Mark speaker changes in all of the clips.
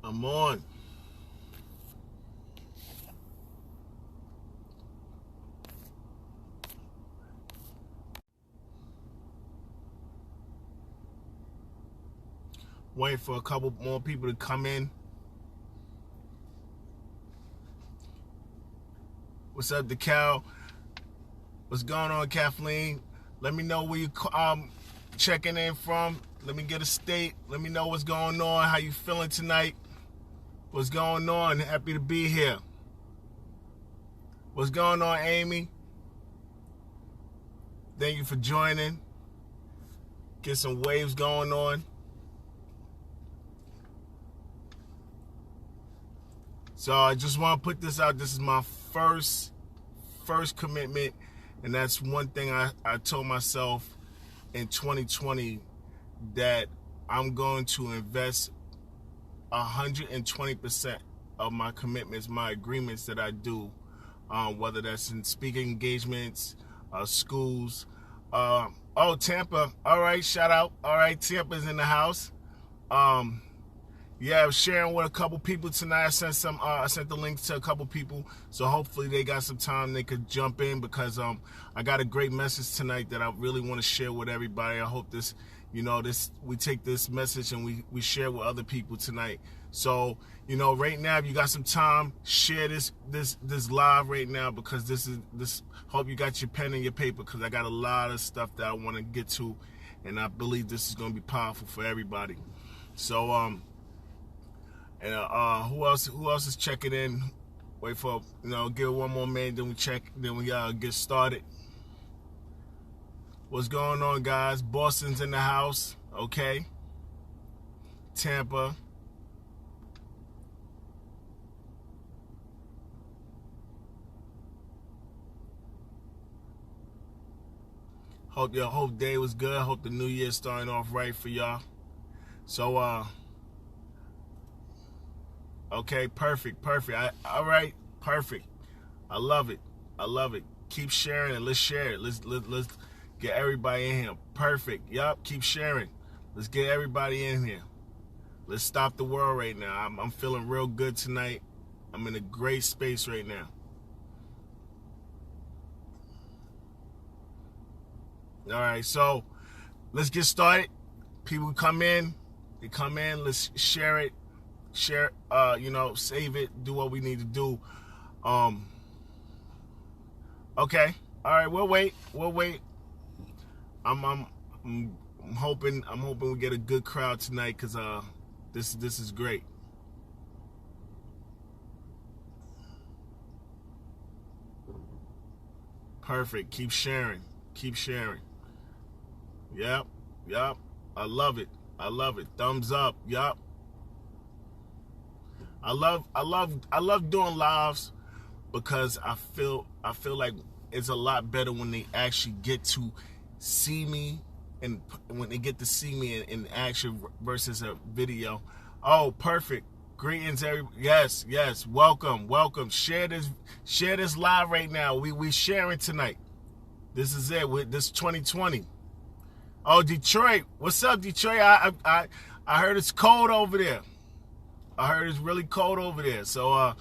Speaker 1: I'm on. Waiting for a couple more people to come in. What's up, DeCal? What's going on, Kathleen? Let me know where you checking in from. Let me get a state. Let me know what's going on. How you feeling tonight? What's going on? Happy to be here. What's going on, Amy? Thank you for joining. Get some waves going on. So I just want to put this out. This is my first commitment, and that's one thing I told myself in 2020, that I'm going to invest 120% of my commitments, my agreements that I do, whether that's in speaking engagements, schools. Oh, Tampa. All right, shout out. All right, Tampa's in the house. Yeah, I was sharing with a couple people tonight. I sent the links to a couple people, so hopefully they got some time they could jump in, because I got a great message tonight that I really want to share with everybody. I hope this, we take this message and we share with other people tonight. So, right now, if you got some time, share this live right now, because this. Hope you got your pen and your paper, because I got a lot of stuff that I want to get to, and I believe this is going to be powerful for everybody. So, and who else is checking in? Wait for give one more minute, then we check, then we get started. What's going on, guys? Boston's in the house, okay? Tampa. Hope your whole day was good. Hope the new year's starting off right for y'all. So okay, perfect. All right, perfect. I love it. Keep sharing it. Let's share it. Let's get everybody in here. Perfect. Yup. Keep sharing. Let's get everybody in here. Let's stop the world right now. I'm feeling real good tonight. I'm in a great space right now. All right, so let's get started. People come in. They come in. Let's share it. Share, save it, do what we need to do. Okay, all right, we'll wait. I'm hoping we get a good crowd tonight, because this is great. Perfect. Keep sharing. Yep. I love it. Thumbs up. Yep. I love doing lives, because I feel like it's a lot better when they actually get to see me, and when they get to see me in action versus a video. Oh, perfect. Greetings, everybody. Yes. Welcome. Share this live right now. We sharing tonight. This is it. This 2020. Oh, Detroit. What's up, Detroit? I heard it's cold over there. I heard it's really cold over there, so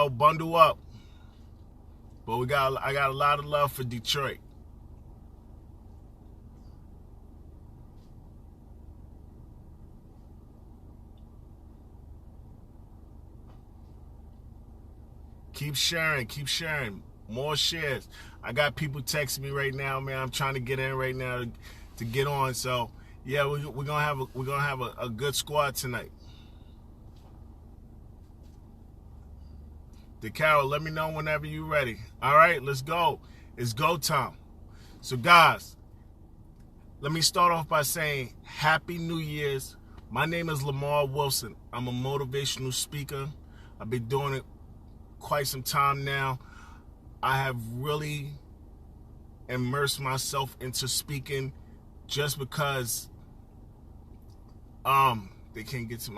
Speaker 1: bundle up. But I got a lot of love for Detroit. Keep sharing. More shares. I got people texting me right now, man. I'm trying to get in right now to get on. So yeah, we're gonna have a good squad tonight. DeCarol, let me know whenever you're ready. All right, let's go. It's go time. So, guys, let me start off by saying Happy New Year's. My name is Lamar Wilson. I'm a motivational speaker. I've been doing it quite some time now. I have really immersed myself into speaking, just because they can't get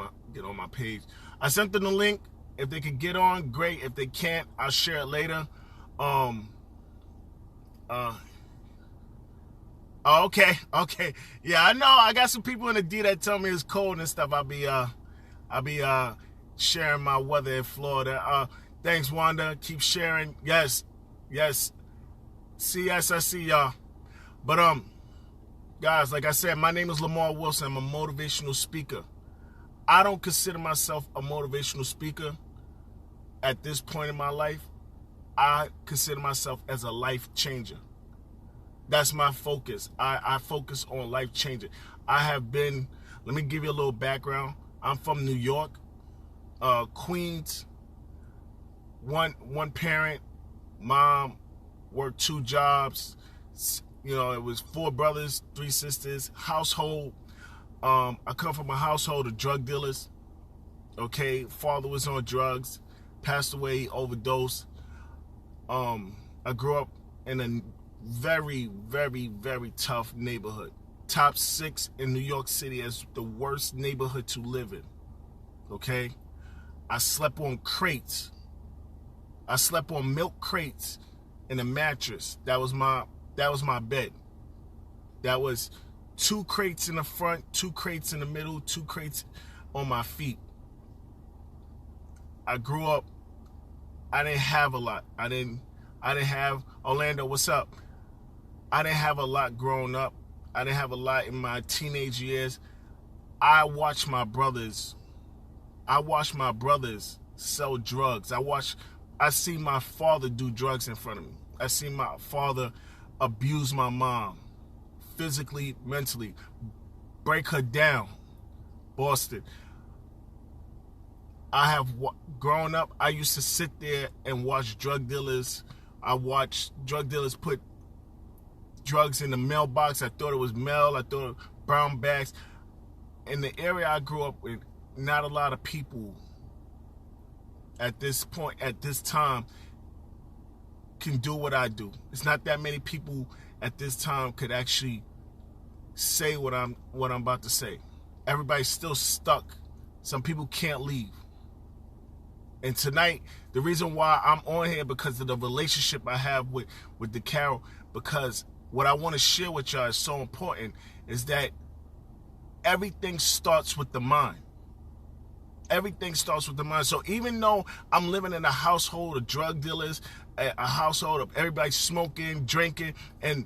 Speaker 1: on my page. I sent them the link. If they could get on, great. If they can't, I'll share it later. Okay. Yeah, I know. I got some people in the D that tell me it's cold and stuff. I'll be sharing my weather in Florida. Thanks, Wanda. Keep sharing. Yes. CS, I see y'all. But guys, like I said, my name is Lamar Wilson. I'm a motivational speaker. I don't consider myself a motivational speaker at this point in my life. I consider myself as a life changer. That's my focus. I focus on life changing. I have been, let me give you a little background. I'm from New York, Queens. One parent, mom, worked 2 jobs. You know, it was 4 brothers, 3 sisters, household. I come from a household of drug dealers. Okay, father was on drugs, passed away, overdosed. I grew up in a very, very, very tough neighborhood. Top 6 in New York City as the worst neighborhood to live in. Okay, I slept on crates. I slept on milk crates in a mattress. That was my bed. That was 2 crates in the front, 2 crates in the middle, 2 crates on my feet. I grew up, I didn't have a lot. I didn't have, Orlando, what's up? I didn't have a lot growing up. I didn't have a lot in my teenage years. I watched my brothers sell drugs. I see my father do drugs in front of me. I see my father abuse my mom, physically, mentally, break her down. Boston. Growing up, I used to sit there and watch drug dealers. I watched drug dealers put drugs in the mailbox. I thought it was mail. I thought it was brown bags. In the area I grew up with, not a lot of people at this point, at this time, can do what I do. It's not that many people at this time could actually say what I'm about to say. Everybody's still stuck. Some people can't leave. And tonight, the reason why I'm on here, because of the relationship I have with the Carol, because what I want to share with y'all is so important, is that everything starts with the mind. Everything starts with the mind. So even though I'm living in a household of drug dealers, a household of everybody smoking, drinking, and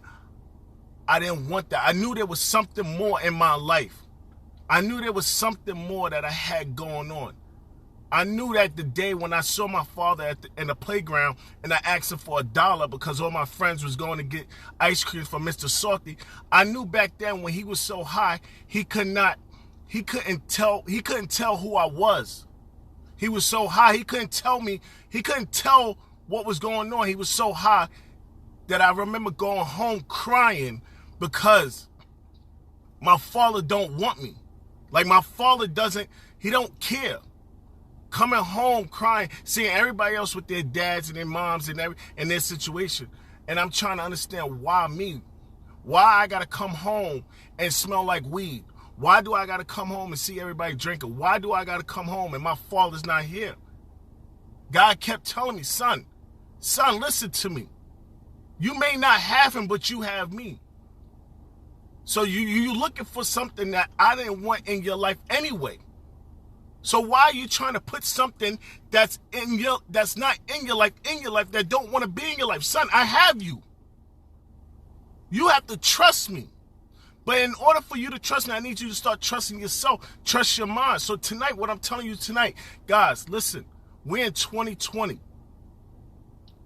Speaker 1: I didn't want that. I knew there was something more in my life. I knew there was something more that I had going on. I knew that the day when I saw my father in the playground and I asked him for $1 because all my friends was going to get ice cream from Mr. Salty, I knew back then when he was so high, he couldn't tell who I was. He was so high, he couldn't tell what was going on. He was so high that I remember going home crying because my father don't want me. Like my father he don't care. Coming home crying, seeing everybody else with their dads and their moms and their situation. And I'm trying to understand why me? Why I gotta come home and smell like weed? Why do I gotta come home and see everybody drinking? Why do I gotta come home and my father's not here? God kept telling me, son, listen to me. You may not have him, but you have me. So you looking for something that I didn't want in your life anyway. So why are you trying to put something that's not in your life, that don't want to be in your life? Son, I have you. You have to trust me. But in order for you to trust me, I need you to start trusting yourself. Trust your mind. So tonight, what I'm telling you tonight, guys, listen, we're in 2020.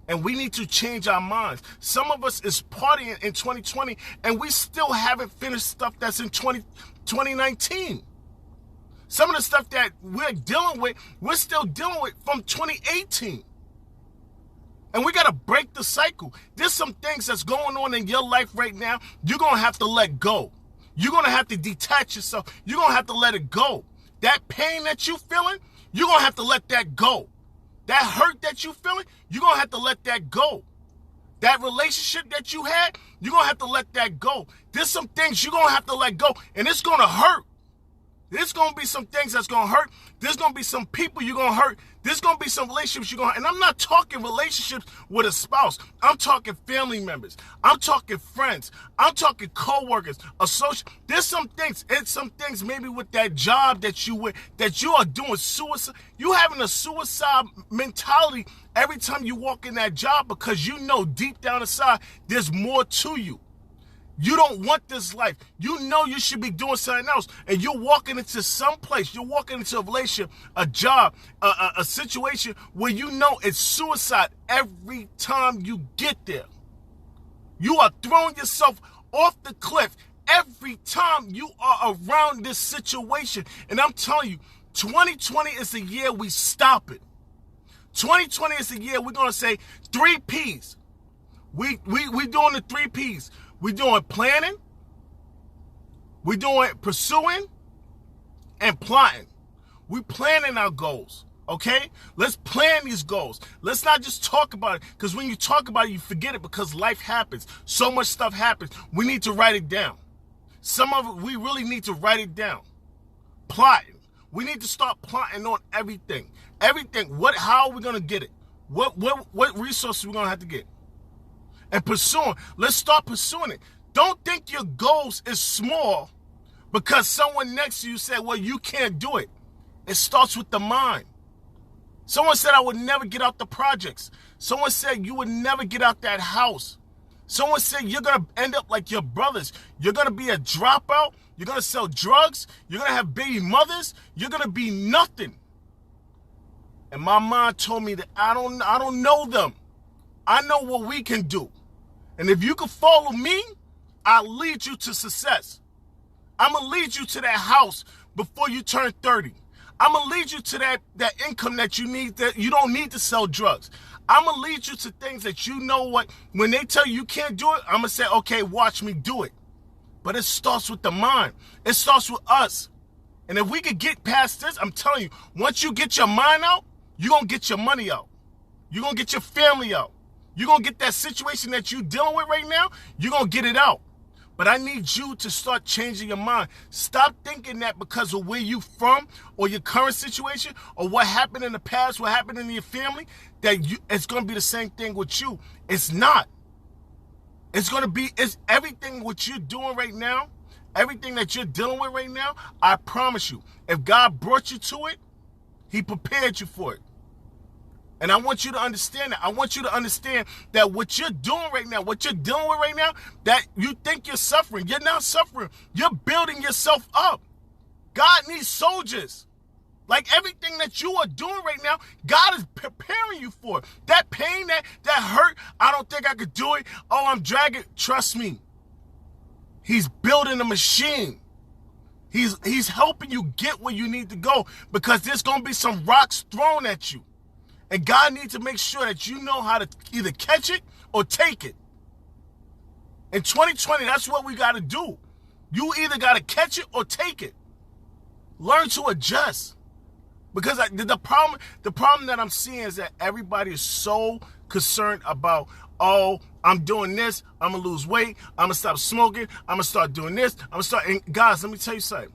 Speaker 1: And we need to change our minds. Some of us is partying in 2020, and we still haven't finished stuff that's in 2019. Some of the stuff that we're dealing with, we're still dealing with from 2018. And we got to break the cycle. There's some things that's going on in your life right now. You're going to have to let go. You're going to have to detach yourself. You're going to have to let it go. That pain that you're feeling, you're going to have to let that go. That hurt that you're feeling, you're going to have to let that go. That relationship that you had, you're going to have to let that go. There's some things you're going to have to let go, and it's going to hurt. There's going to be some things that's going to hurt. There's going to be some people you're going to hurt. There's going to be some relationships you're going to hurt. And I'm not talking relationships with a spouse. I'm talking family members. I'm talking friends. I'm talking co-workers, associates. There's some things, and some things maybe with that job that you are doing suicide. You having a suicide mentality every time you walk in that job because you know deep down inside there's more to you. You don't want this life. You know you should be doing something else. And you're walking into some place. You're walking into a relationship, a job, a situation where you know it's suicide every time you get there. You are throwing yourself off the cliff every time you are around this situation. And I'm telling you, 2020 is the year we stop it. 2020 is the year we're going to say 3 Ps. We doing the 3 Ps. We're doing planning, we're doing pursuing, and plotting. We're planning our goals, okay? Let's plan these goals. Let's not just talk about it, because when you talk about it, you forget it because life happens. So much stuff happens. We need to write it down. Some of it, we really need to write it down. Plotting. We need to start plotting on everything. Everything. How are we going to get it? What resources are we going to have to get? And pursuing. Let's start pursuing it. Don't think your goals is small because someone next to you said, well, you can't do it. It starts with the mind. Someone said I would never get out the projects. Someone said you would never get out that house. Someone said you're going to end up like your brothers. You're going to be a dropout. You're going to sell drugs. You're going to have baby mothers. You're going to be nothing. And my mind told me that I don't know them. I know what we can do. And if you can follow me, I'll lead you to success. I'm going to lead you to that house before you turn 30. I'm going to lead you to that income that you need, that you don't need to sell drugs. I'm going to lead you to things that you know what, when they tell you can't do it, I'm going to say, okay, watch me do it. But it starts with the mind. It starts with us. And if we could get past this, I'm telling you, once you get your mind out, you're going to get your money out. You're going to get your family out. You're going to get that situation that you're dealing with right now, you're going to get it out. But I need you to start changing your mind. Stop thinking that because of where you from or your current situation or what happened in the past, what happened in your family, that it's going to be the same thing with you. It's not. It's everything what you're doing right now, everything that you're dealing with right now, I promise you, if God brought you to it, He prepared you for it. And I want you to understand that. I want you to understand that what you're doing right now, what you're dealing with right now, that you think you're suffering. You're not suffering. You're building yourself up. God needs soldiers. Like everything that you are doing right now, God is preparing you for it. That pain, that hurt, I don't think I could do it. Oh, I'm dragging. Trust me. He's building a machine. He's helping you get where you need to go because there's going to be some rocks thrown at you. And God needs to make sure that you know how to either catch it or take it. In 2020, that's what we got to do. You either got to catch it or take it. Learn to adjust. Because the problem that I'm seeing is that everybody is so concerned about, oh, I'm doing this, I'm going to lose weight, I'm going to stop smoking, I'm going to start doing this, and guys, let me tell you something.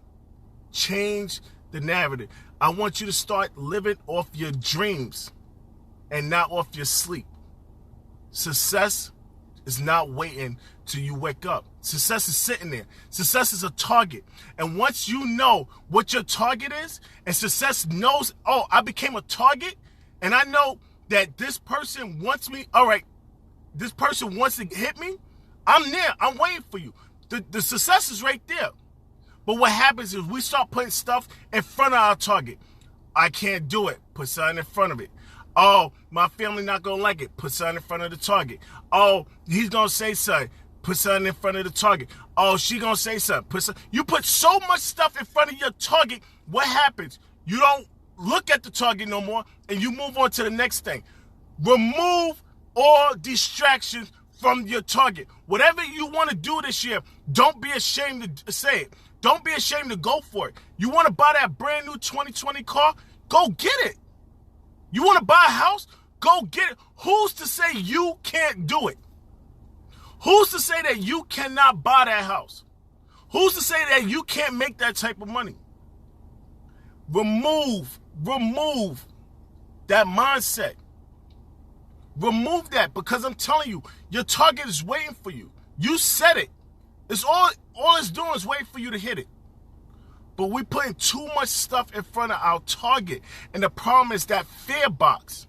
Speaker 1: Change the narrative. I want you to start living off your dreams and not off your sleep. Success is not waiting till you wake up. Success is sitting there. Success is a target. And once you know what your target is, and success knows, oh, I became a target, and I know that this person wants me, all right, this person wants to hit me, I'm there. I'm waiting for you. The success is right there. But what happens is we start putting stuff in front of our target. I can't do it. Put something in front of it. Oh, my family not going to like it. Put something in front of the target. Oh, he's going to say something. Put something in front of the target. Oh, she going to say something. You put so much stuff in front of your target, what happens? You don't look at the target no more, and you move on to the next thing. Remove all distractions from your target. Whatever you want to do this year, don't be ashamed to say it. Don't be ashamed to go for it. You want to buy that brand new 2020 car? Go get it. You want to buy a house? Go get it. Who's to say you can't do it? Who's to say that you cannot buy that house? Who's to say that you can't make that type of money? Remove that mindset. Remove that, because I'm telling you, your target is waiting for you. You said it. It's all it's doing is waiting for you to hit it. But we're putting too much stuff in front of our target. And the problem is that fear box.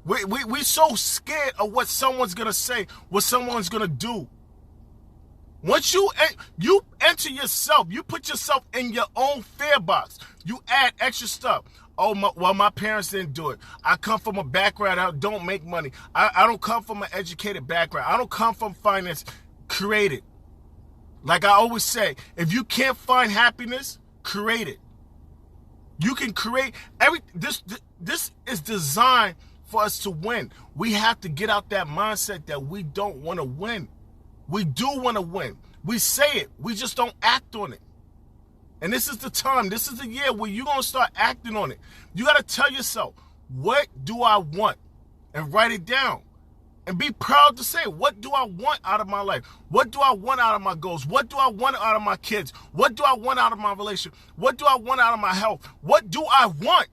Speaker 1: We're so scared of what someone's going to say, what someone's going to do. Once you enter yourself, you put yourself in your own fear box. You add extra stuff. Oh, my parents didn't do it. I come from a background, I don't make money. I don't come from an educated background. I don't come from finance. Create it. Like I always say, if you can't find happiness, create it. You can create this is designed for us to win. We have to get out that mindset that we don't want to win. We do want to win. We say it. We just don't act on it. And this is the time. This is the year where you're going to start acting on it. You got to tell yourself, what do I want? And write it down. And be proud to say, what do I want out of my life? What do I want out of my goals? What do I want out of my kids? What do I want out of my relationship? What do I want out of my health? What do I want?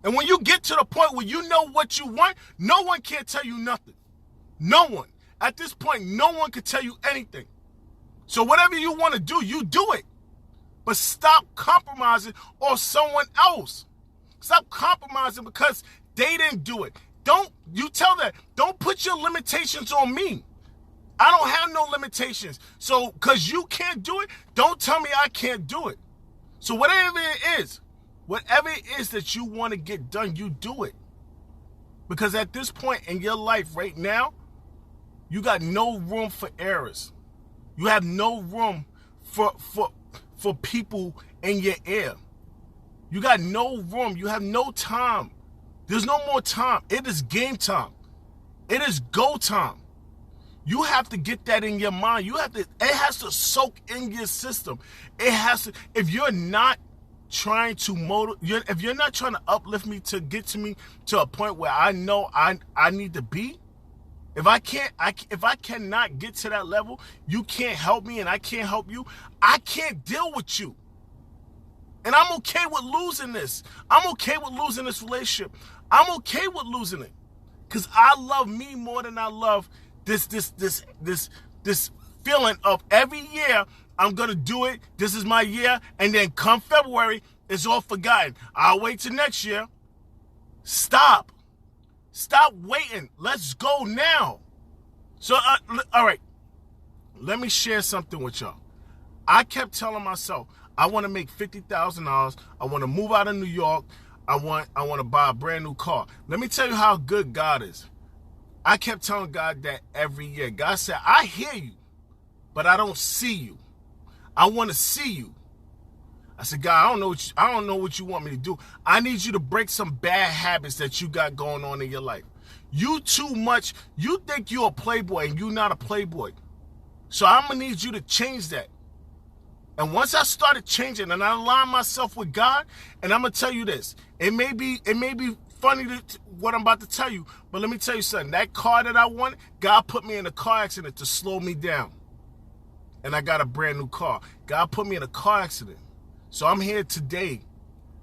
Speaker 1: And when you get to the point where you know what you want, no one can tell you nothing. No one. At this point, no one can tell you anything. So whatever you want to do, you do it. But stop compromising on someone else. Stop compromising because they didn't do it. You tell that, don't put your limitations on me. I don't have no limitations. So, because you can't do it, don't tell me I can't do it. So whatever it is that you want to get done, you do it. Because at this point in your life right now, you got no room for errors. You have no room for people in your ear. You got no room. You have no time. There's no more time. It is game time. It is go time. You have to get that in your mind. It has to soak in your system. It has to, if you're not trying to if you're not trying to uplift me to get to me to a point where I know I need to be, if I cannot get to that level, you can't help me and I can't help you, I can't deal with you. And I'm okay with losing this. I'm okay with losing this relationship. I'm okay with losing it. Because I love me more than I love this feeling of every year I'm going to do it. This is my year. And then come February, it's all forgotten. I'll wait till next year. Stop. Stop waiting. Let's go now. So, all right. Let me share something with y'all. I kept telling myself, I want to make $50,000. I want to move out of New York. I want to buy a brand new car. Let me tell you how good God is. I kept telling God that every year. God said, I hear you, but I don't see you. I want to see you. I said, God, I don't know what you want me to do. I need you to break some bad habits that you got going on in your life. You too much. You think you're a playboy and you're not a playboy. So I'm going to need you to change that. And once I started changing and I aligned myself with God, and I'm going to tell you this, it may be funny what I'm about to tell you, but let me tell you something. That car that I wanted, God put me in a car accident to slow me down. And I got a brand new car. God put me in a car accident. So I'm here today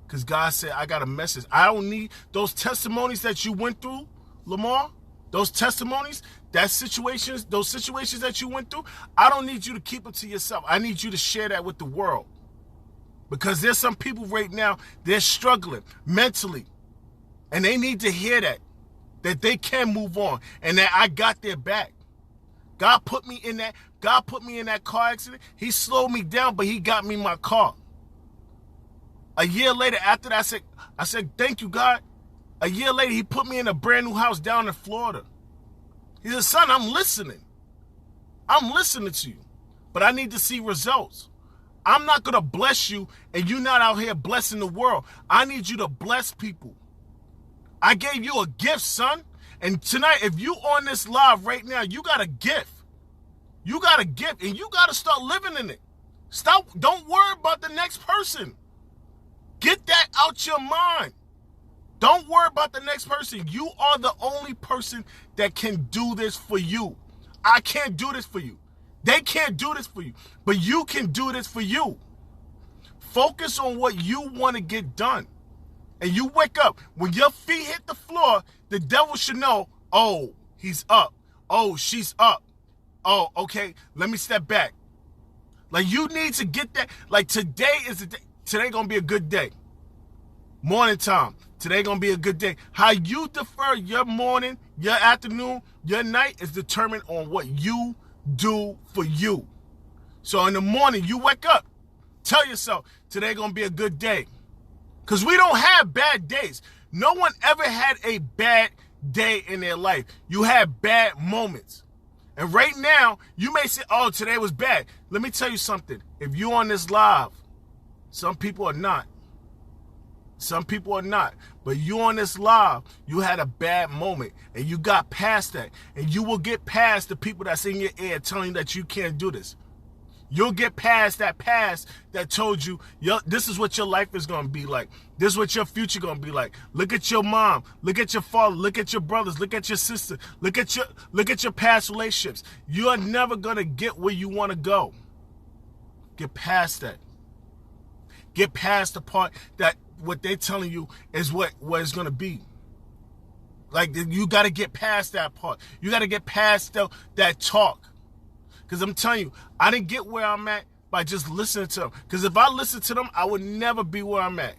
Speaker 1: because God said, I got a message. I don't need those testimonies that you went through, Lamar, those testimonies, those situations that you went through. I don't need you to keep it to yourself. I need you to share that with the world. Because there's some people right now, they're struggling mentally. And they need to hear that they can move on and that I got their back. God put me in that car accident. He slowed me down, but he got me my car. A year later, after that, I said, thank you, God. A year later, he put me in a brand new house down in Florida. He said, son, I'm listening. I'm listening to you, but I need to see results. I'm not going to bless you and you're not out here blessing the world. I need you to bless people. I gave you a gift, son. And tonight, if you on this live right now, you got a gift. You got a gift and you got to start living in it. Don't worry about the next person. Get that out your mind. Don't worry about the next person. You are the only person that can do this for you. I can't do this for you. They can't do this for you. But you can do this for you. Focus on what you want to get done. And you wake up. When your feet hit the floor, the devil should know, oh, he's up. Oh, she's up. Oh, okay, let me step back. Like, you need to get that. Like, today is the day. Today gonna be a good day. Morning time. Today gonna be a good day. How you defer your morning, your afternoon, your night is determined on what you do for you. So in the morning, you wake up. Tell yourself, today gonna be a good day. Because we don't have bad days. No one ever had a bad day in their life. You have bad moments. And right now, you may say, oh, today was bad. Let me tell you something. If you're on this live, some people are not. Some people are not. But you on this live, you had a bad moment. And you got past that. And you will get past the people that's in your ear telling you that you can't do this. You'll get past that past that told you, this is what your life is going to be like. This is what your future going to be like. Look at your mom. Look at your father. Look at your brothers. Look at your sister. Look at your past relationships. You are never going to get where you want to go. Get past that. Get past the part that what they're telling you is what it's going to be. Like, you got to get past that part. You got to get past that talk. Because I'm telling you, I didn't get where I'm at by just listening to them. Because if I listened to them, I would never be where I'm at.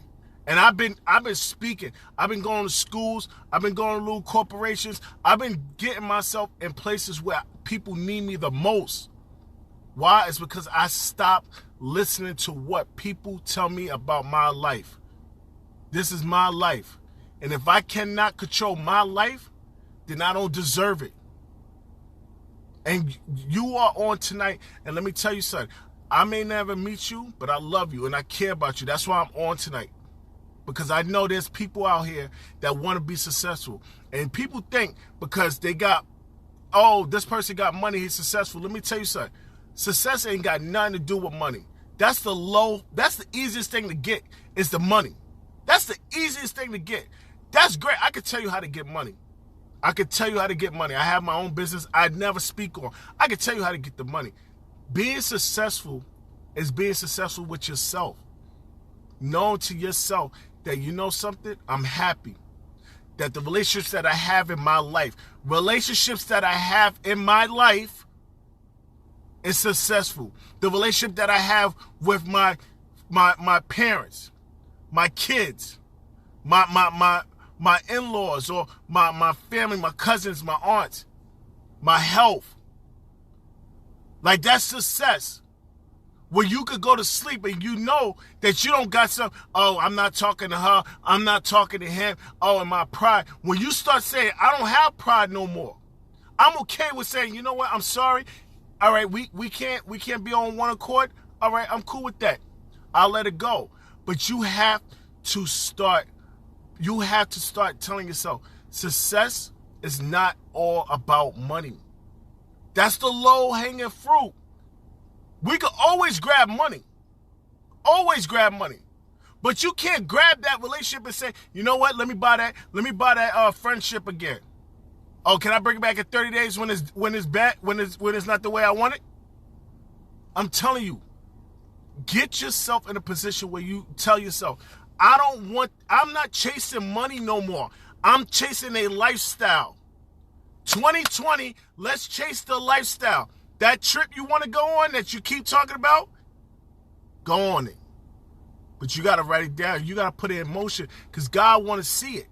Speaker 1: And I've been speaking. I've been going to schools. I've been going to little corporations. I've been getting myself in places where people need me the most. Why? It's because I stopped listening to what people tell me about my life. This is my life. And if I cannot control my life, then I don't deserve it. And you are on tonight, and let me tell you something. I may never meet you, but I love you, and I care about you. That's why I'm on tonight. Because I know there's people out here that want to be successful. And people think because they got, oh, this person got money, he's successful. Let me tell you something. Success ain't got nothing to do with money. That's the easiest thing to get is the money. That's the easiest thing to get. That's great. I can tell you how to get money. I could tell you how to get money. I have my own business I never speak on. I can tell you how to get the money. Being successful is being successful with yourself. Knowing to yourself that you know something, I'm happy. That the relationships that I have in my life, is successful. The relationship that I have with my parents, my kids, my in-laws, or my family, my cousins, my aunts, my health. Like, that's success. Where you could go to sleep and you know that you don't got some, oh, I'm not talking to her, I'm not talking to him, oh, and my pride. When you start saying, I don't have pride no more. I'm okay with saying, you know what, I'm sorry. All right, we can't be on one accord. All right, I'm cool with that. I'll let it go. But you have to start telling yourself, success is not all about money. That's the low-hanging fruit. We could always grab money. Always grab money. But you can't grab that relationship and say, you know what, let me buy that friendship again. Oh, can I bring it back in 30 days when it's bad, when it's not the way I want it? I'm telling you, get yourself in a position where you tell yourself, I'm not chasing money no more. I'm chasing a lifestyle. 2020, let's chase the lifestyle. That trip you want to go on that you keep talking about, go on it. But you got to write it down. You got to put it in motion because God want to see it.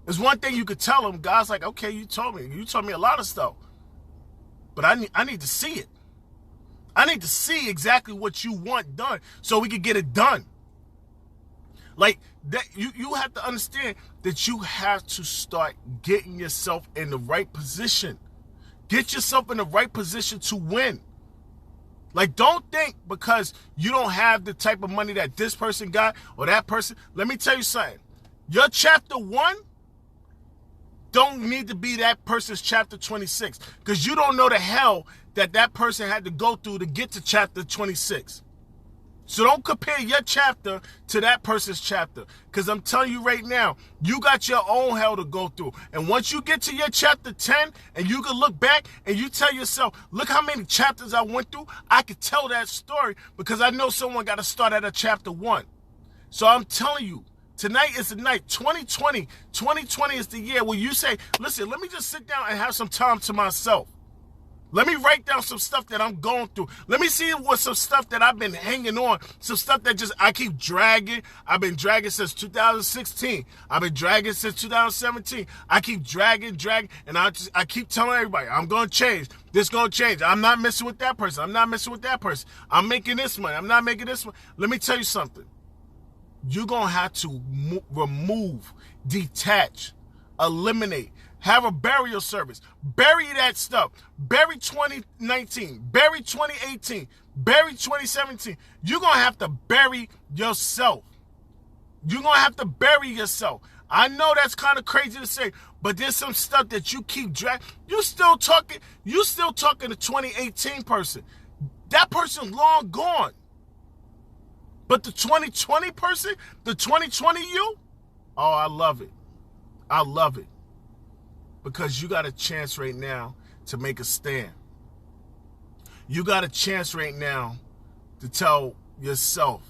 Speaker 1: There's one thing you could tell him. God's like, okay, you told me a lot of stuff. But I need to see it. I need to see exactly what you want done so we can get it done. Like that, you have to understand that you have to start getting yourself in the right position. Get yourself in the right position to win. Like, don't think because you don't have the type of money that this person got or that person. Let me tell you something. Your chapter 1 don't need to be that person's chapter 26 because you don't know the hell that person had to go through to get to chapter 26. So don't compare your chapter to that person's chapter. Because I'm telling you right now, you got your own hell to go through. And once you get to your chapter 10, and you can look back and you tell yourself, look how many chapters I went through, I could tell that story because I know someone got to start at a chapter 1. So I'm telling you, tonight is the night. 2020 is the year where you say, listen, let me just sit down and have some time to myself. Let me write down some stuff that I'm going through. Let me see what some stuff that I've been hanging on. Some stuff that I keep dragging. I've been dragging since 2016. I've been dragging since 2017. I keep dragging. And I keep telling everybody, I'm going to change. This going to change. I'm not messing with that person. I'm not messing with that person. I'm making this money. I'm not making this money. Let me tell you something. You're going to have to remove, detach, eliminate. Have a burial service. Bury that stuff. Bury 2019. Bury 2018. Bury 2017. You're going to have to bury yourself. You're going to have to bury yourself. I know that's kind of crazy to say, but there's some stuff that you keep dragging. You still talking to 2018 person. That person long gone. But the 2020 person, the 2020 you, oh, I love it. I love it. Because you got a chance right now to make a stand. You got a chance right now to tell yourself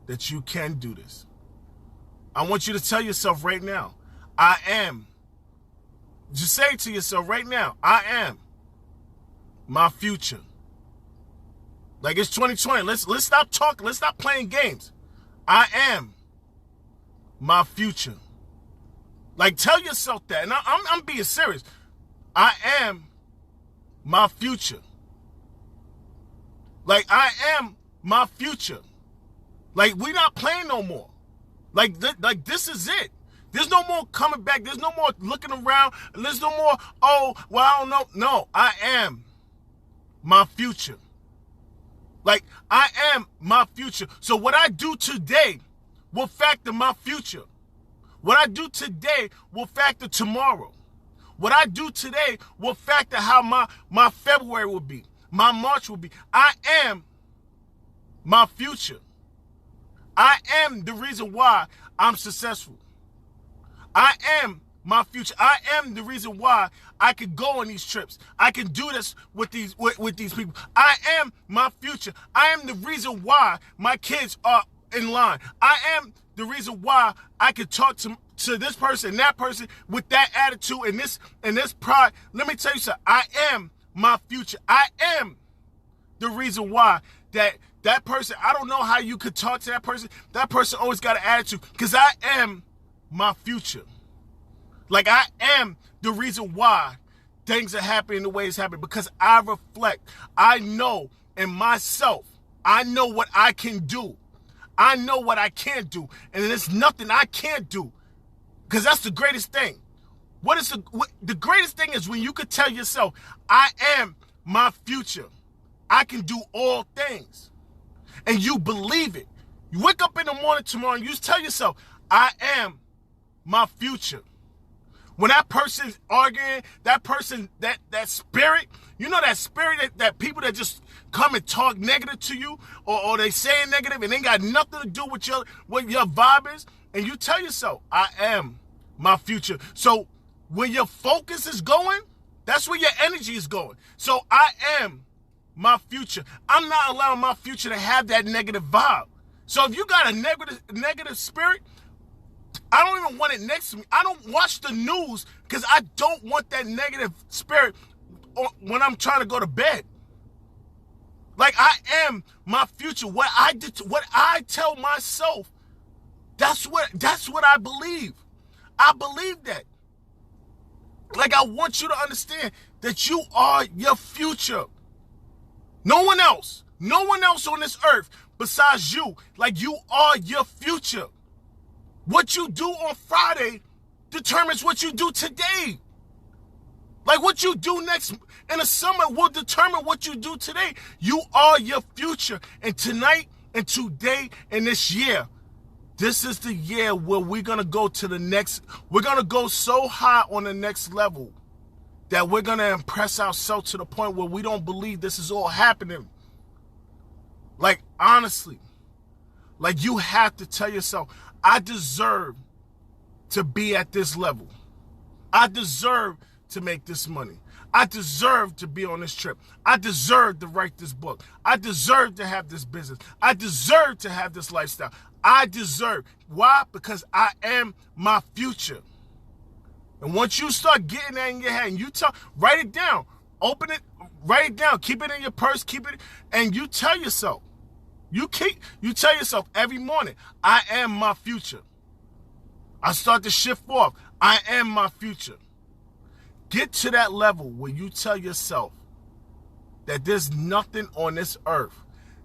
Speaker 1: that you can do this. I want you to tell yourself right now, I am. Just say it to yourself right now, I am my future. Like it's 2020. Let's stop talking. Let's stop playing games. I am my future. Like, tell yourself that. And I'm being serious. I am my future. Like, I am my future. Like, we not playing no more. Like this is it. There's no more coming back. There's no more looking around. There's no more, oh, well, I don't know. No, I am my future. Like, I am my future. So what I do today will factor my future. What I do today will factor tomorrow. What I do today will factor how my February will be, my March will be. I am my future. I am the reason why I'm successful. I am my future. I am the reason why I can go on these trips. I can do this with these people. I am my future. I am the reason why my kids are in line. I am the reason why I can talk to this person and that person with that attitude and this pride. Let me tell you something. I am my future. I am the reason why that person, I don't know how you could talk to that person. That person always got an attitude because I am my future. Like, I am the reason why things are happening the way it's happening because I reflect. I know in myself. I know what I can do. I know what I can't do. And there's nothing I can't do. Because that's the greatest thing. The greatest thing is when you could tell yourself, I am my future. I can do all things. And you believe it. You wake up in the morning tomorrow and you tell yourself, I am my future. When that person's arguing, that person, that spirit, you know that spirit, that people that just come and talk negative to you, or they saying negative and ain't got nothing to do with your vibe is, and you tell yourself, I am my future. So when your focus is going, that's where your energy is going. So I am my future. I'm not allowing my future to have that negative vibe. So if you got a negative spirit, I don't even want it next to me. I don't watch the news because I don't want that negative spirit when I'm trying to go to bed. Like, I am my future. What I tell myself, that's what I believe. I believe that. Like, I want you to understand that you are your future. No one else on this earth besides you. Like, you are your future. What you do on Friday determines what you do today. Like, what you do next in the summer will determine what you do today. You are your future. And tonight and today and this year, this is the year where we're going to go to the next. We're going to go so high on the next level that we're going to impress ourselves to the point where we don't believe this is all happening. Like, honestly, like you have to tell yourself, I deserve to be at this level. I deserve to make this money. I deserve to be on this trip. I deserve to write this book. I deserve to have this business. I deserve to have this lifestyle. I deserve. Why? Because I am my future. And once you start getting that in your head and you write it down, open it, write it down, keep it in your purse, keep it, and you tell yourself, you tell yourself every morning, I am my future. I start to shift off. I am my future. Get to that level where you tell yourself that there's nothing on this earth,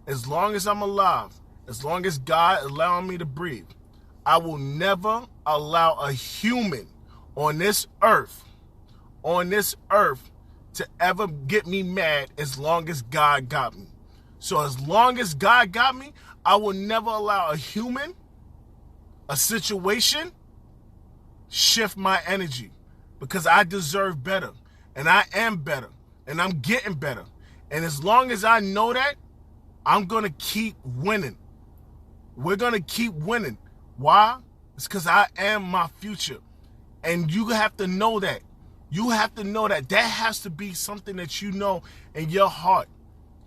Speaker 1: as long as I'm alive, as long as God allowing me to breathe, I will never allow a human on this earth to ever get me mad as long as God got me. So as long as God got me, I will never allow a human, a situation, shift my energy, because I deserve better, and I am better, and I'm getting better. And as long as I know that, I'm going to keep winning. We're going to keep winning. Why? It's because I am my future. And you have to know that. You have to know that. That has to be something that you know in your heart,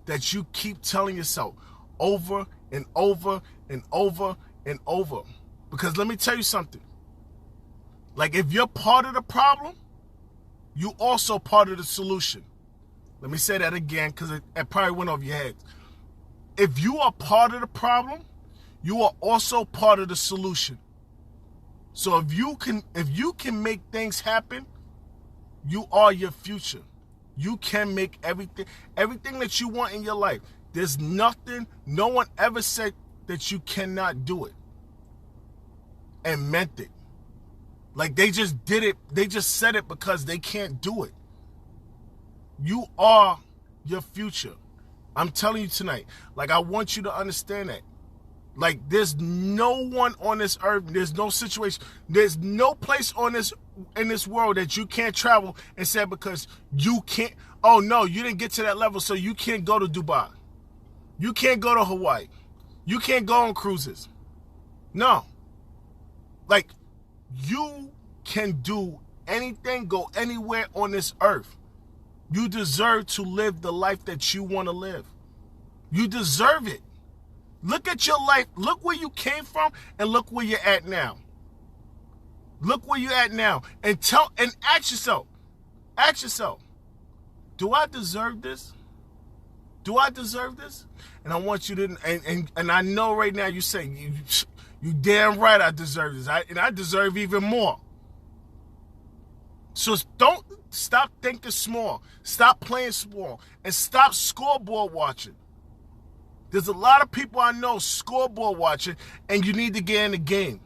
Speaker 1: that you keep telling yourself over and over and over and over. Because let me tell you something. Like, if you're part of the problem, you also part of the solution. Let me say that again, because it probably went over your head. If you are part of the problem, you are also part of the solution. So if you can make things happen, you are your future. You can make everything that you want in your life. There's nothing, no one ever said that you cannot do it and meant it. Like, they just did it. They just said it because they can't do it. You are your future. I'm telling you tonight. Like, I want you to understand that. Like, there's no one on this earth, there's no situation, there's no place in this world that you can't travel and say because you can't, oh no, you didn't get to that level, so you can't go to Dubai. You can't go to Hawaii. You can't go on cruises. No. Like, you can do anything, go anywhere on this earth. You deserve to live the life that you want to live. You deserve it. Look at your life. Look where you came from and look where you're at now. Look where you're at now. And ask yourself, do I deserve this? Do I deserve this? And I want you to, and I know right now you say, you damn right I deserve this. And I deserve even more. So don't stop thinking small. Stop playing small. And stop scoreboard watching. There's a lot of people I know scoreboard watching, and you need to get in the game.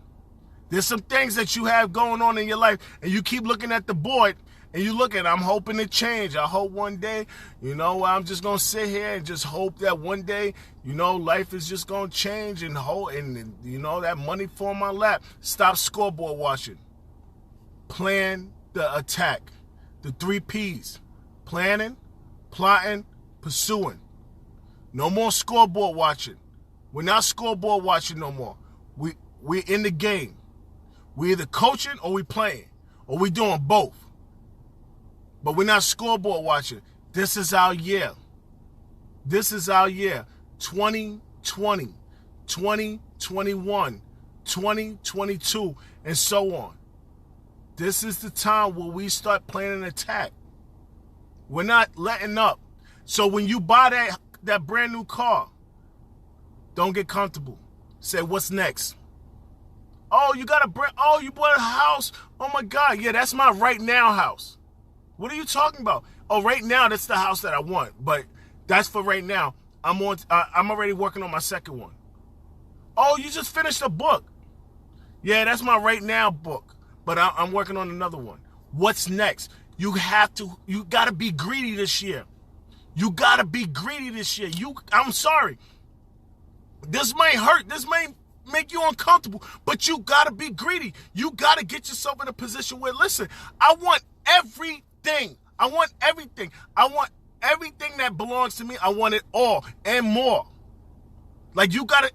Speaker 1: There's some things that you have going on in your life, and you keep looking at the board, and you look at, I'm hoping to change. I hope one day, I'm just going to sit here and just hope that one day, life is just going to change and that money fall in my lap. Stop scoreboard watching. Plan the attack. The 3 Ps. Planning, plotting, pursuing. No more scoreboard watching. We're not scoreboard watching no more. We're in the game. We're either coaching or we playing. Or we doing both. But we're not scoreboard watching. This is our year. This is our year. 2020, 2021, 2022, and so on. This is the time where we start planning an attack. We're not letting up. So when you buy that brand new car, don't get comfortable. Say, what's next? Oh, you bought a house. Oh my God, yeah, that's my right now house. What are you talking about? Oh, right now that's the house that I want, but that's for right now. I'm already working on my second one. Oh, you just finished a book. Yeah, that's my right now book, but I'm working on another one. What's next? You gotta be greedy this year. You gotta be greedy this year. I'm sorry. This may hurt. This may make you uncomfortable, but you gotta be greedy. You gotta get yourself in a position where, listen, I want everything. I want everything. I want everything that belongs to me. I want it all and more. Like, you gotta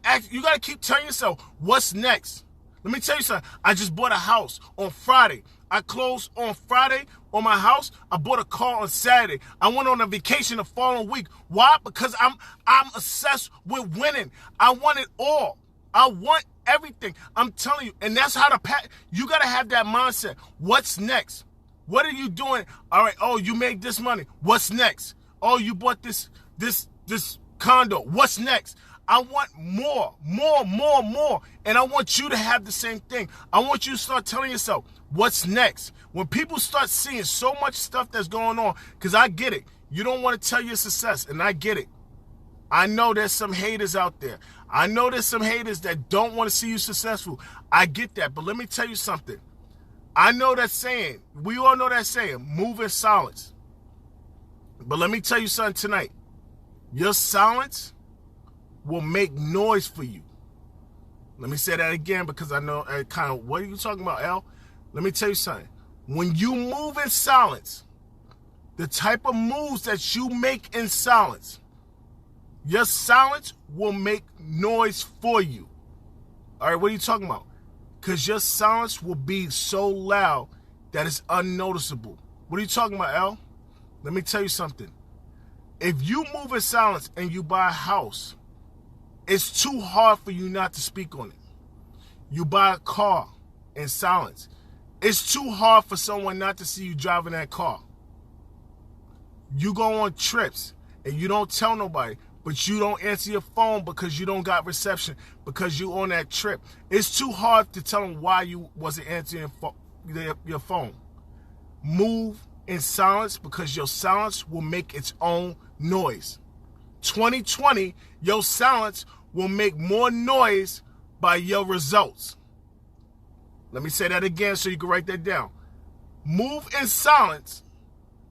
Speaker 1: keep telling yourself, what's next? Let me tell you something. I just bought a house on Friday. I closed on Friday on my house. I bought a car on Saturday. I went on a vacation the following week. Why? Because I'm obsessed with winning. I want it all. I want everything. I'm telling you. And that's how you got to have that mindset. What's next? What are you doing? All right. Oh, you made this money. What's next? Oh, you bought this condo. What's next? I want more. And I want you to have the same thing. I want you to start telling yourself, what's next? When people start seeing so much stuff that's going on, because I get it. You don't want to tell your success, and I get it. I know there's some haters out there. I know there's some haters that don't want to see you successful. I get that, but let me tell you something. I know that saying. We all know that saying, move in silence. But let me tell you something tonight. Your silence will make noise for you. Let me say that again, because I know kind of, what are you talking about, L? Let me tell you something. When you move in silence, the type of moves that you make in silence, your silence will make noise for you. All right, what are you talking about? Because your silence will be so loud that it's unnoticeable. What are you talking about, L? Let me tell you something. If you move in silence and you buy a house, it's too hard for you not to speak on it. You buy a car in silence. It's too hard for someone not to see you driving that car. You go on trips and you don't tell nobody, but you don't answer your phone because you don't got reception, because you on that trip. It's too hard to tell them why you wasn't answering your phone. Move in silence, because your silence will make its own noise. 2020, your silence will make more noise by your results. Let me say that again so you can write that down. Move in silence,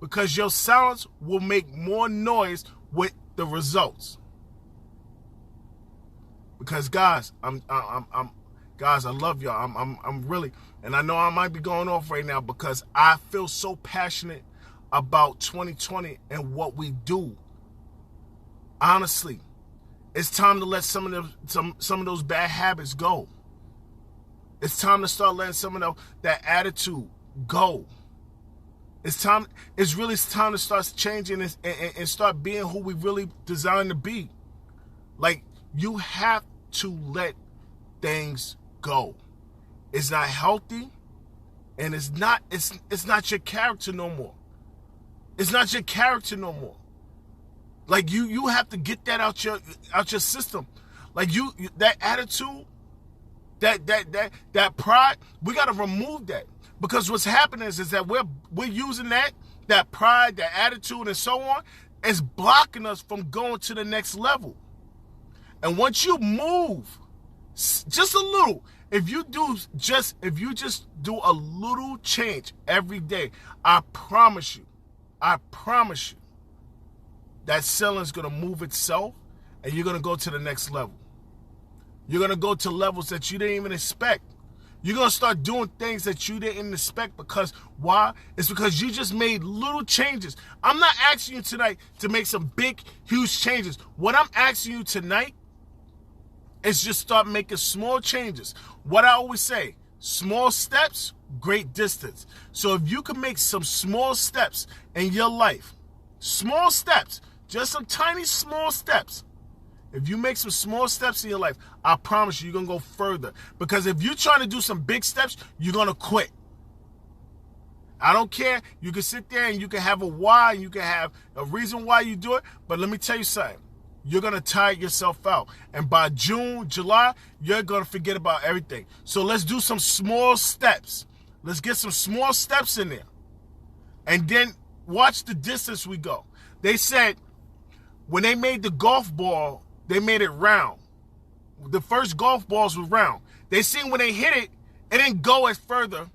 Speaker 1: because your silence will make more noise with the results. Because guys, guys, I love y'all. I'm really, and I know I might be going off right now because I feel so passionate about 2020 and what we do. Honestly, it's time to let some of those bad habits go. It's time to start letting some of that attitude go. It's time to start changing and start being who we really designed to be. Like, you have to let things go. It's not healthy, and it's not your character no more. It's not your character no more. Like, you have to get that out your system. Like, that attitude, that pride, we got to remove that. Because what's happening is that we're using that pride, that attitude, and so on, is blocking us from going to the next level. And once you move just a little, if you just do a little change every day, I promise you, that ceiling's gonna move itself, and you're gonna go to the next level. You're gonna go to levels that you didn't even expect. You're going to start doing things that you didn't expect. Because why? It's because you just made little changes. I'm not asking you tonight to make some big, huge changes. What I'm asking you tonight is just start making small changes. What I always say, small steps, great distance. So if you can make some small steps in your life, small steps, just some tiny small steps. If you make some small steps in your life, I promise you're going to go further. Because if you're trying to do some big steps, you're going to quit. I don't care. You can sit there and you can have a why, and you can have a reason why you do it. But let me tell you something. You're going to tire yourself out. And by June, July, you're going to forget about everything. So let's do some small steps. Let's get some small steps in there. And then watch the distance we go. They said when they made the golf ball, they made it round. The first golf balls were round. They seen when they hit it, it didn't go as further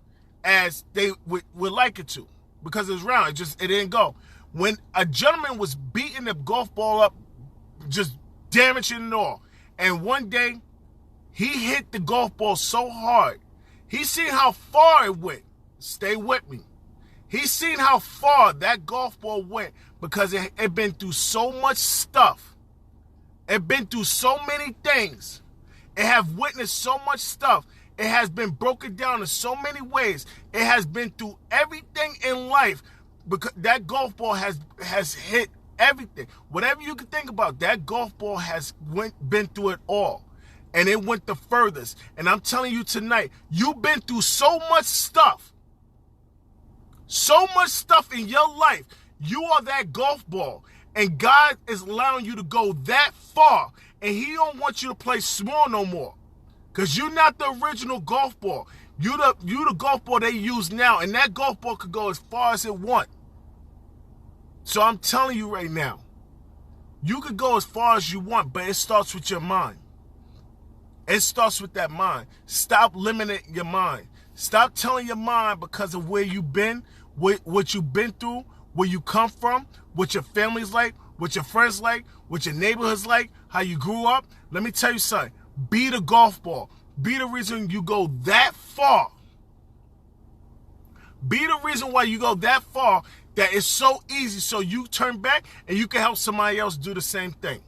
Speaker 1: as they would like it to, because it was round. It didn't go. When a gentleman was beating the golf ball up, just damaging it all, and one day he hit the golf ball so hard, he seen how far it went. Stay with me. He seen how far that golf ball went because it had been through so much stuff and been through so many things and have witnessed so much stuff. It has been broken down in so many ways. It has been through everything in life, because that golf ball has hit everything. Whatever you can think about, that golf ball has been through it all. And it went the furthest. And I'm telling you tonight, you've been through so much stuff. So much stuff in your life. You are that golf ball. And God is allowing you to go that far. And he don't want you to play small no more. Because you're not the original golf ball. You the golf ball they use now. And that golf ball could go as far as it wants. So I'm telling you right now, you could go as far as you want, but it starts with your mind. It starts with that mind. Stop limiting your mind. Stop telling your mind because of where you've been, what you've been through, where you come from, what your family's like, what your friends like, what your neighborhood's like, how you grew up. Let me tell you something. Be the golf ball. Be the reason you go that far. Be the reason why you go that far, that it's so easy so you turn back and you can help somebody else do the same thing.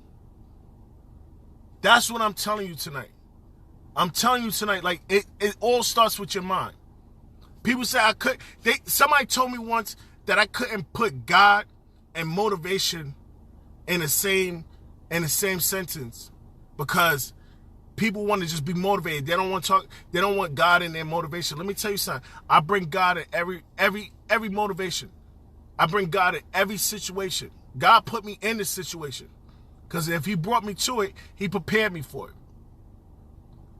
Speaker 1: That's what I'm telling you tonight. I'm telling you tonight, like, it all starts with your mind. People say somebody told me once that I couldn't put God and motivation in the same sentence, because people want to just be motivated. They don't want to talk. They don't want God in their motivation. Let me tell you something. I bring God in every motivation. I bring God in every situation. God put me in this situation, because if he brought me to it, he prepared me for it.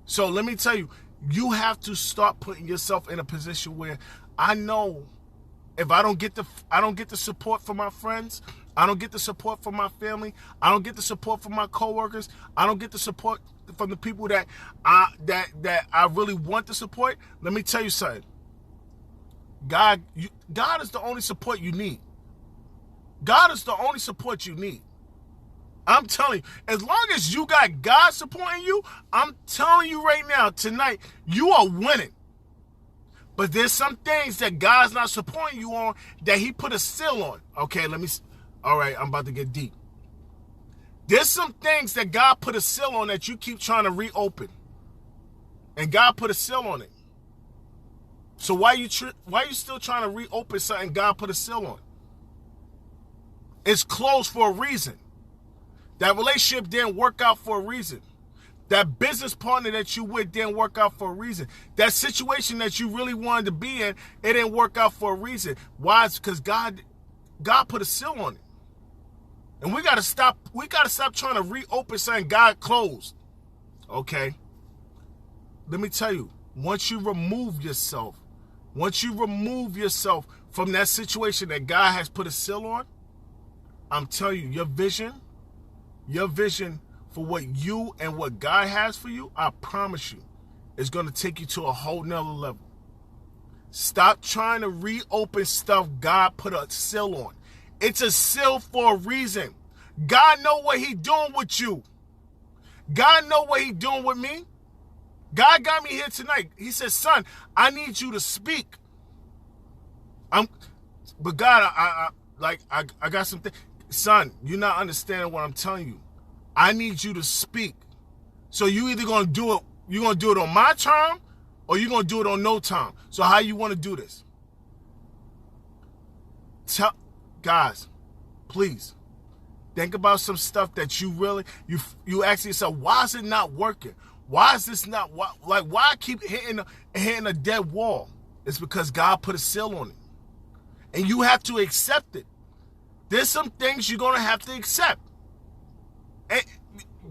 Speaker 1: So let me tell you, you have to start putting yourself in a position where I know if I don't get the support from my friends, I don't get the support from my family, I don't get the support from my coworkers, I don't get the support from the people that I really want to support. Let me tell you something. God is the only support you need. God is the only support you need. I'm telling you, as long as you got God supporting you, I'm telling you right now, tonight, you are winning. But there's some things that God's not supporting you on that he put a seal on. Okay, all right, I'm about to get deep. There's some things that God put a seal on that you keep trying to reopen. And God put a seal on it. So why you still trying to reopen something God put a seal on? It's closed for a reason. That relationship didn't work out for a reason. That business partner that you with didn't work out for a reason. That situation that you really wanted to be in, it didn't work out for a reason. Why? It's because God put a seal on it. And we gotta stop trying to reopen something God closed. Okay? Let me tell you, once you remove yourself from that situation that God has put a seal on, I'm telling you, your vision for what you and what God has for you, I promise you, is going to take you to a whole nother level. Stop trying to reopen stuff God put a seal on. It's a seal for a reason. God know what he doing with you. God know what he doing with me. God got me here tonight. He said, son, I need you to speak. But God, I got something. Son, you're not understanding what I'm telling you. I need you to speak. So you either going to do it, you're going to do it on my time, or you're going to do it on no time. So how you want to do this? Guys, please, think about some stuff that you ask yourself, why is it not working? Why is this not, why I keep hitting a dead wall? It's because God put a seal on it. And you have to accept it. There's some things you're going to have to accept. And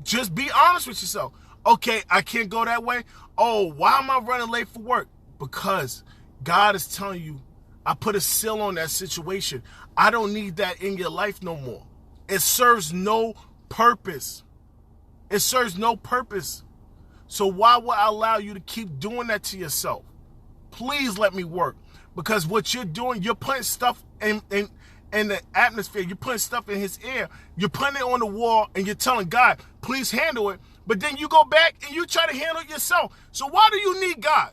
Speaker 1: just be honest with yourself. Okay, I can't go that way. Oh, why am I running late for work? Because God is telling you, I put a seal on that situation. I don't need that in your life no more. It serves no purpose. It serves no purpose. So why would I allow you to keep doing that to yourself? Please let me work. Because what you're doing, you're putting stuff in the atmosphere. You're putting stuff in his ear. You're putting it on the wall and you're telling God, please handle it. But then you go back and you try to handle it yourself. So why do you need God?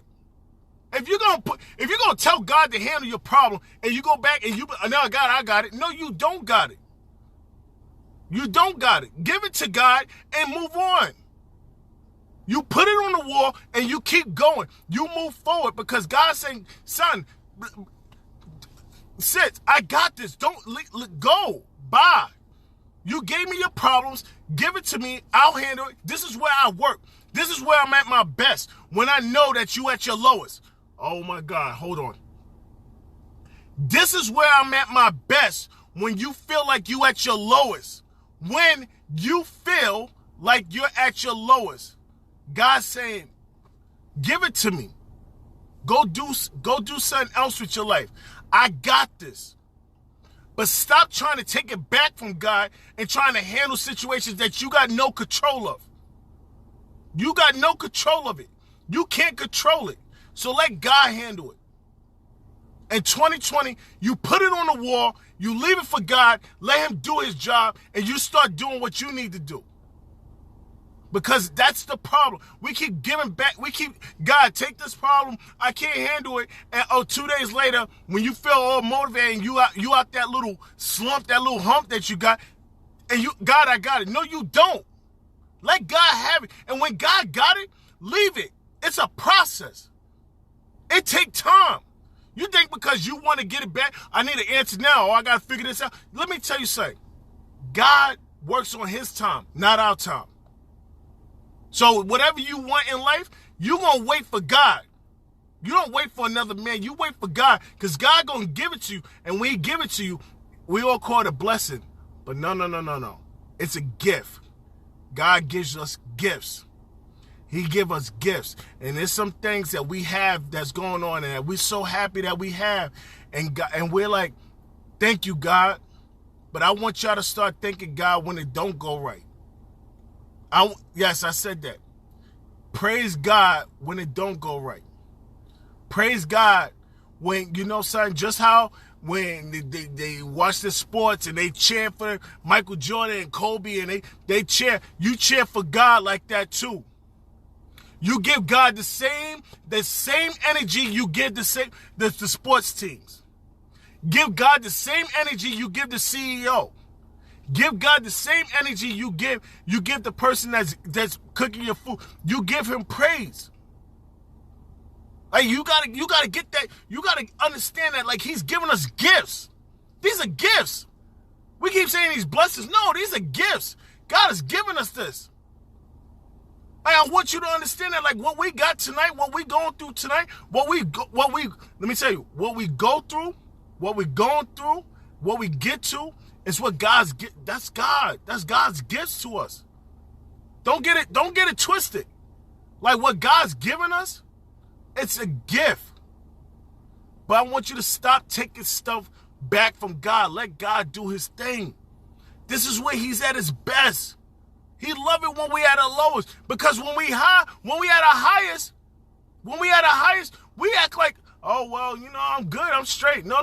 Speaker 1: If you're gonna tell God to handle your problem and you go back and no, God, I got it. No, you don't got it. You don't got it. Give it to God and move on. You put it on the wall and you keep going. You move forward because God's saying, son, sis, I got this. Don't go. Bye. You gave me your problems. Give it to me. I'll handle it. This is where I work. This is where I'm at my best. When I know that you at your lowest. Oh my God, hold on. This is where I'm at my best when you feel like you at your lowest. When you feel like you're at your lowest. God's saying, give it to me. Go do something else with your life. I got this. But stop trying to take it back from God and trying to handle situations that you got no control of. You got no control of it. You can't control it. So let God handle it. In 2020, you put it on the wall, you leave it for God, let him do his job, and you start doing what you need to do. Because that's the problem. We keep giving back. God, take this problem. I can't handle it. And 2 days later, when you feel all motivated and you out that little slump, that little hump that you got, and God, I got it. No, you don't. Let God have it. And when God got it, leave it. It's a process. It takes time. You think because you want to get it back, I need an answer now, or I got to figure this out. Let me tell you something. God works on his time, not our time. So whatever you want in life, you're going to wait for God. You don't wait for another man. You wait for God because God going to give it to you. And when he give it to you, we all call it a blessing. But no. It's a gift. God gives us gifts. He give us gifts. And there's some things that we have that's going on and that we're so happy that we have. And we're like, thank you, God. But I want y'all to start thanking God when it don't go right. Yes, I said that. Praise God when it don't go right. Praise God when, son, just how when they watch the sports and they cheer for Michael Jordan and Kobe and they cheer, you cheer for God like that too. You give God the same energy you give the sports teams. Give God the same energy you give the CEO. Give God the same energy you give the person that's cooking your food. You give him praise. Like you gotta get that. You gotta understand that. Like he's giving us gifts. These are gifts. We keep saying these blessings. No, these are gifts. God has given us this. Like, I want you to understand that. Like what we got tonight, what we going through tonight, let me tell you, what we go through, what we going through, what we get to. It's what that's God. That's God's gifts to us. Don't get it twisted. Like what God's given us, it's a gift. But I want you to stop taking stuff back from God. Let God do his thing. This is where he's at his best. He love it when we at our lowest. Because when we at our highest, we act like, oh well, I'm good, I'm straight. No.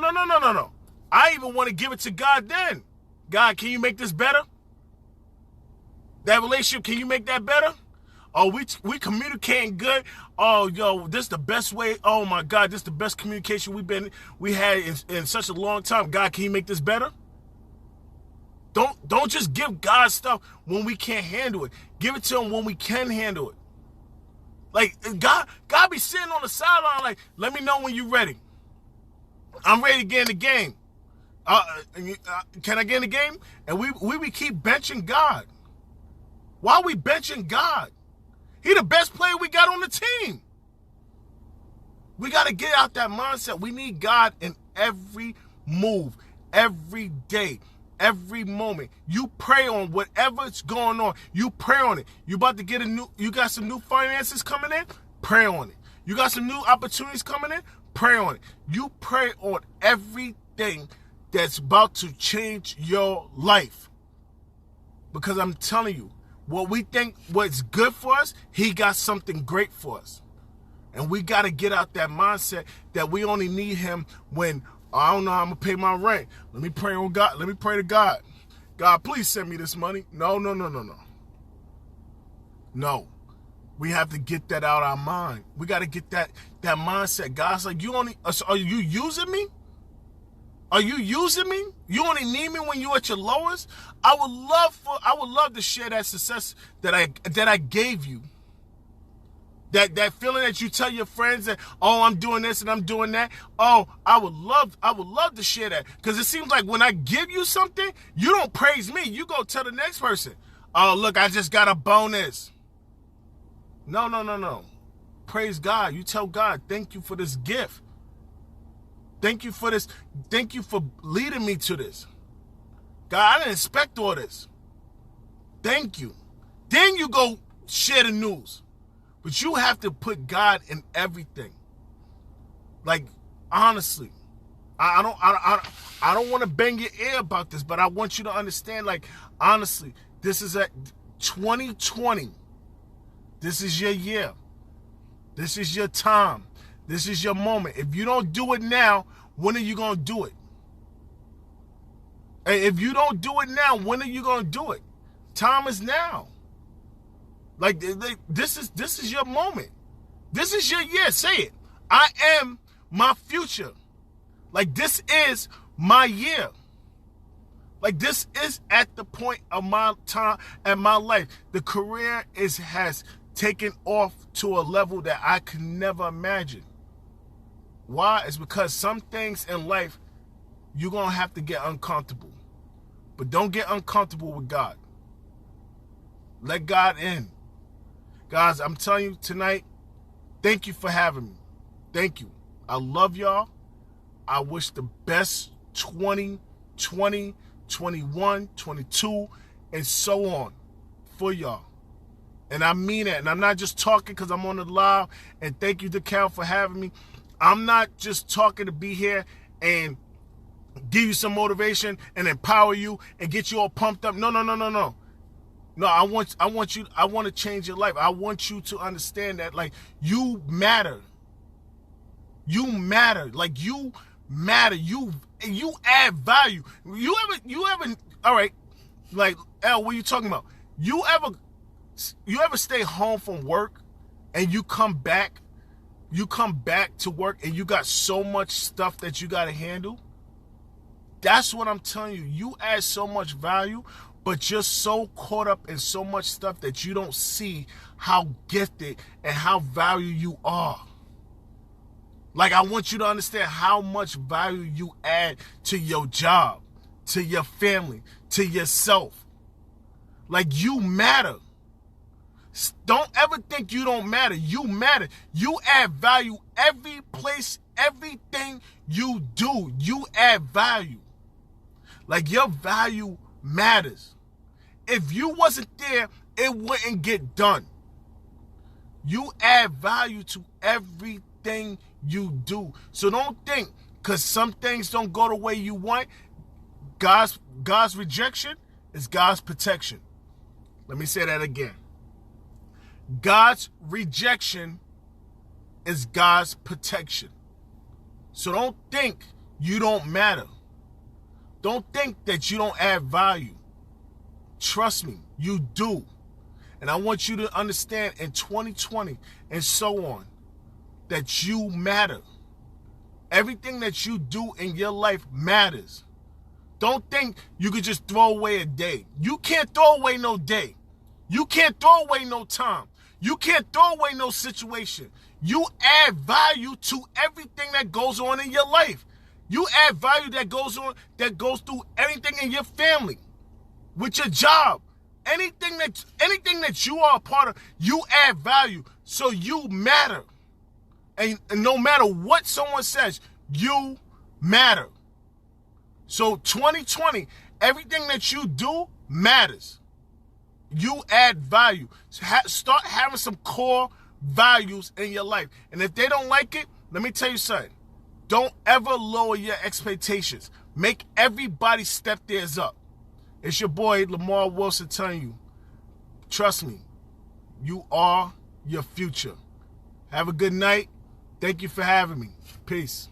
Speaker 1: I even want to give it to God then. God, can you make this better? That relationship, can you make that better? Oh, we communicating good. Oh, yo, this is the best way. Oh my God, this is the best communication we had in such a long time. God, can you make this better? Don't just give God stuff when we can't handle it. Give it to him when we can handle it. Like God be sitting on the sideline like, let me know when you're ready. I'm ready to get in the game. Can I get in the game? And we keep benching God. Why are we benching God? He the best player we got on the team. We got to get out that mindset. We need God in every move, every day, every moment. You pray on whatever's going on. You pray on it. You got some new finances coming in? Pray on it. You got some new opportunities coming in? Pray on it. You pray on everything that's about to change your life. Because I'm telling you, what we think what's good for us, he got something great for us. And we got to get out that mindset that we only need him when, I don't know how I'm going to pay my rent. Let me pray on God. Let me pray to God. God, please send me this money. No. No. We have to get that out of our mind. We got to get that mindset. God's like, are you using me? Are you using me? You only need me when you're at your lowest? I would love to share that success that I gave you. That feeling that you tell your friends that, oh, I'm doing this and I'm doing that. Oh, I would love to share that. Because it seems like when I give you something, you don't praise me. You go tell the next person, oh, look, I just got a bonus. No. Praise God. You tell God, thank you for this gift. Thank you for this. Thank you for leading me to this. God, I didn't expect all this. Thank you. Then you go share the news. But you have to put God in everything. Like, honestly, I don't want to bang your ear about this, but I want you to understand, like, honestly, this is at 2020. This is your year. This is your time. This is your moment. If you don't do it now, when are you going to do it? And if you don't do it now, when are you going to do it? Time is now. Like, this is your moment. This is your year. Say it. I am my future. Like, this is my year. Like, this is at the point of my time and my life. The career has taken off to a level that I could never imagine. Why? It's because some things in life, you're going to have to get uncomfortable. But don't get uncomfortable with God. Let God in. Guys, I'm telling you tonight, thank you for having me. Thank you. I love y'all. I wish the best 2020, 21, 22, and so on for y'all. And I mean it. And I'm not just talking because I'm on the live. And thank you, DeCal, for having me. I'm not just talking to be here and give you some motivation and empower you and get you all pumped up. No. No, I want to change your life. I want you to understand that, like, you matter. You matter. Like, you matter. You add value. You ever, all right, like, L, what are you talking about? You ever stay home from work and you come back to work and you got so much stuff that you got to handle? That's what I'm telling you. You add so much value, but you're so caught up in so much stuff that you don't see how gifted and how valuable you are. Like, I want you to understand how much value you add to your job, to your family, to yourself. Like, you matter. Don't ever think you don't matter. You matter. You add value every place, everything you do. You add value. Like, your value matters. If you wasn't there, it wouldn't get done. You add value to everything you do. So don't think because some things don't go the way you want, God's rejection is God's protection. Let me say that again. God's rejection is God's protection. So don't think you don't matter. Don't think that you don't add value. Trust me, you do. And I want you to understand in 2020 and so on that you matter. Everything that you do in your life matters. Don't think you could just throw away a day. You can't throw away no day. You can't throw away no time. You can't throw away no situation. You add value to everything that goes on in your life. You add value that goes through everything in your family, with your job, anything that you are a part of, you add value. So you matter. And no matter what someone says, you matter. So 2020, everything that you do matters. You add value. Start having some core values in your life. And if they don't like it, let me tell you something. Don't ever lower your expectations. Make everybody step theirs up. It's your boy, Lamar Wilson, telling you, trust me, you are your future. Have a good night. Thank you for having me. Peace.